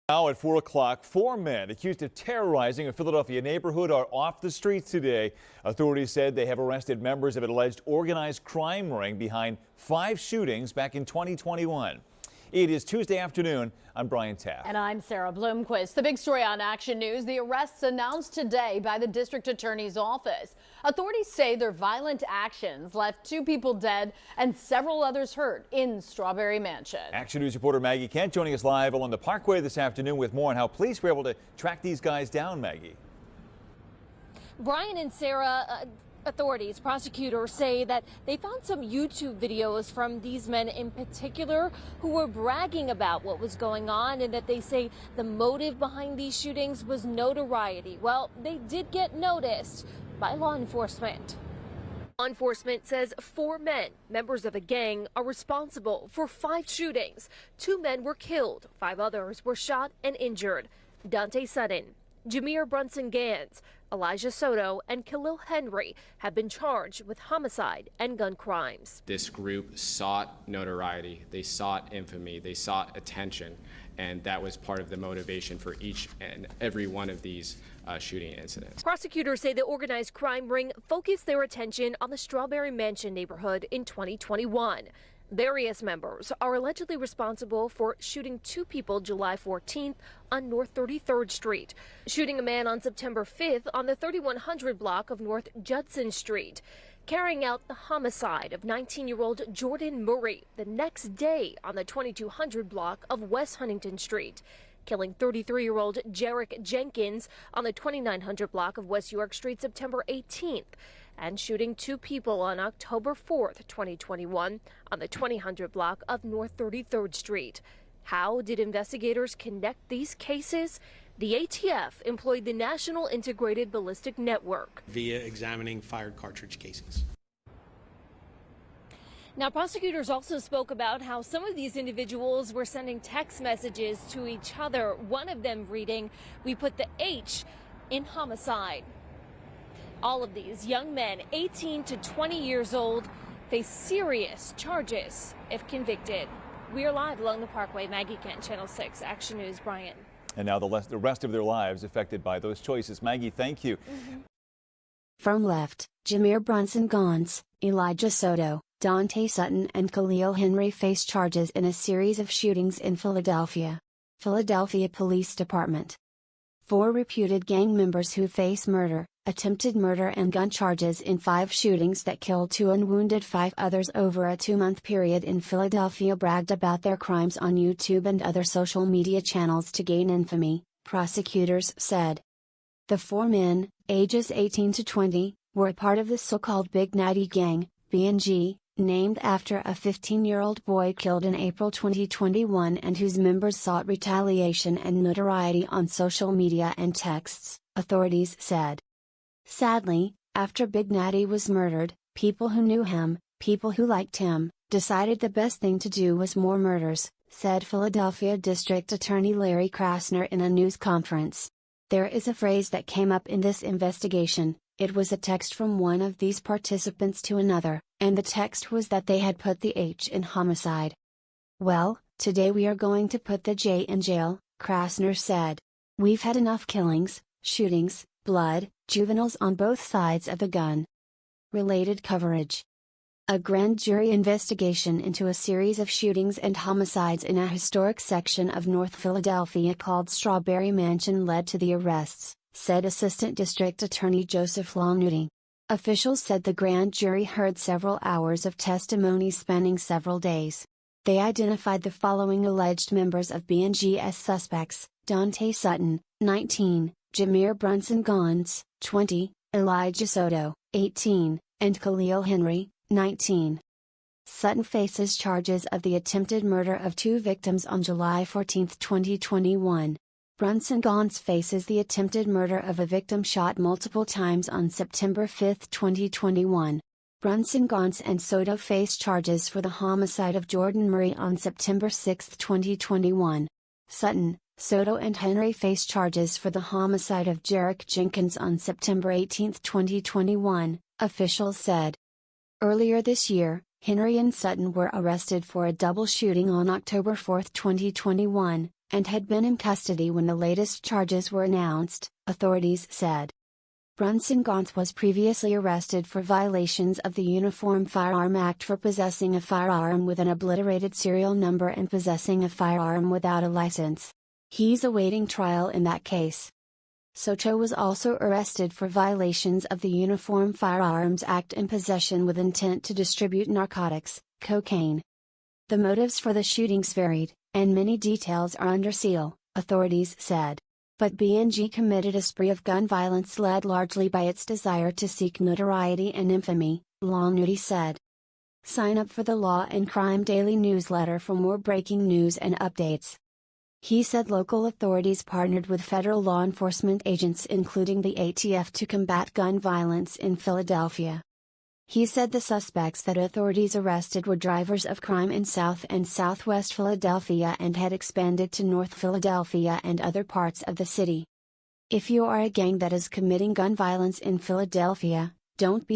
Now at 4 o'clock, 4 men accused of terrorizing a Philadelphia neighborhood are off the streets today. Authorities said they have arrested members of an alleged organized crime ring behind 5 shootings back in 2021. It is Tuesday afternoon. I'm Brian Taft. And I'm Sarah Bloomquist. The big story on Action News, the arrests announced today by the district attorney's office. Authorities say their violent actions left 2 people dead and several others hurt in Strawberry Mansion. Action News reporter Maggie Kent joining us live along the Parkway this afternoon with more on how police were able to track these guys down, Maggie. Brian and Sarah, authorities, prosecutors say that they found some YouTube videos from these men in particular who were bragging about what was going on, and that they say the motive behind these shootings was notoriety. Well, they did get noticed by law enforcement. Law enforcement says 4 men, members of a gang, are responsible for 5 shootings. 2 men were killed, 5 others were shot and injured. Dante Sutton, Jameer Brunson-Gans, Elijah Soto, and Khalil Henry have been charged with homicide and gun crimes. This group sought notoriety, they sought infamy, they sought attention, and that was part of the motivation for each and every one of these shooting incidents. Prosecutors say the organized crime ring focused their attention on the Strawberry Mansion neighborhood in 2021. Various members are allegedly responsible for shooting 2 people July 14th on North 33rd Street, shooting a man on September 5th on the 3100 block of North Judson Street, carrying out the homicide of 19-year-old Jordan Murray the next day on the 2200 block of West Huntington Street, killing 33-year-old Jarek Jenkins on the 2900 block of West York Street September 18th, and shooting 2 people on October 4th, 2021 on the 2000 block of North 33rd Street. How did investigators connect these cases? The ATF employed the National Integrated Ballistic Network via examining fired cartridge casings. Now, prosecutors also spoke about how some of these individuals were sending text messages to each other, one of them reading, "We put the H in homicide." All of these young men, 18 to 20 years old, face serious charges if convicted. We are live along the Parkway. Maggie Kent, Channel 6, Action News, Brian. And now the rest of their lives affected by those choices. Maggie, thank you. From left, Jameer Brunson-Gans, Elijah Soto, Dante Sutton and Khalil Henry face charges in a series of shootings in Philadelphia. Philadelphia Police Department. 4 reputed gang members who face murder, attempted murder and gun charges in 5 shootings that killed 2 and wounded 5 others over a 2-month period in Philadelphia bragged about their crimes on YouTube and other social media channels to gain infamy, prosecutors said. The 4 men, ages 18 to 20, were a part of the so-called Big Natty Gang, BNG, named after a 15-year-old boy killed in April 2021 and whose members sought retaliation and notoriety on social media and texts, authorities said. Sadly, after Big Natty was murdered, people who knew him, people who liked him, decided the best thing to do was more murders, said Philadelphia District Attorney Larry Krasner in a news conference. There is a phrase that came up in this investigation. It was a text from one of these participants to another, and the text was that they had put the H in homicide. Well, today we are going to put the J in jail, Krasner said. We've had enough killings, shootings, blood, juveniles on both sides of the gun. Related coverage. A grand jury investigation into a series of shootings and homicides in a historic section of North Philadelphia called Strawberry Mansion led to the arrests, said Assistant District Attorney Joseph Longnuting. Officials said the grand jury heard several hours of testimony spanning several days. They identified the following alleged members of BNG as suspects: Dante Sutton, 19, Jameer Brunson-Gans, 20, Elijah Soto, 18, and Khalil Henry, 19. Sutton faces charges of the attempted murder of 2 victims on July 14, 2021. Brunson-Gans faces the attempted murder of a victim shot multiple times on September 5, 2021. Brunson-Gans and Soto face charges for the homicide of Jordan Murray on September 6, 2021. Sutton, Soto and Henry face charges for the homicide of Jarek Jenkins on September 18, 2021, officials said. Earlier this year, Henry and Sutton were arrested for a double shooting on October 4, 2021, and had been in custody when the latest charges were announced, authorities said. Brunson-Gantz was previously arrested for violations of the Uniform Firearm Act for possessing a firearm with an obliterated serial number and possessing a firearm without a license. He's awaiting trial in that case. Soto was also arrested for violations of the Uniform Firearms Act and possession with intent to distribute narcotics, cocaine. The motives for the shootings varied, and many details are under seal, authorities said. But BNG committed a spree of gun violence led largely by its desire to seek notoriety and infamy, Longnuti said. Sign up for the Law and Crime Daily newsletter for more breaking news and updates. He said local authorities partnered with federal law enforcement agents including the ATF to combat gun violence in Philadelphia. He said the suspects that authorities arrested were drivers of crime in South and Southwest Philadelphia and had expanded to North Philadelphia and other parts of the city. If you are a gang that is committing gun violence in Philadelphia, don't be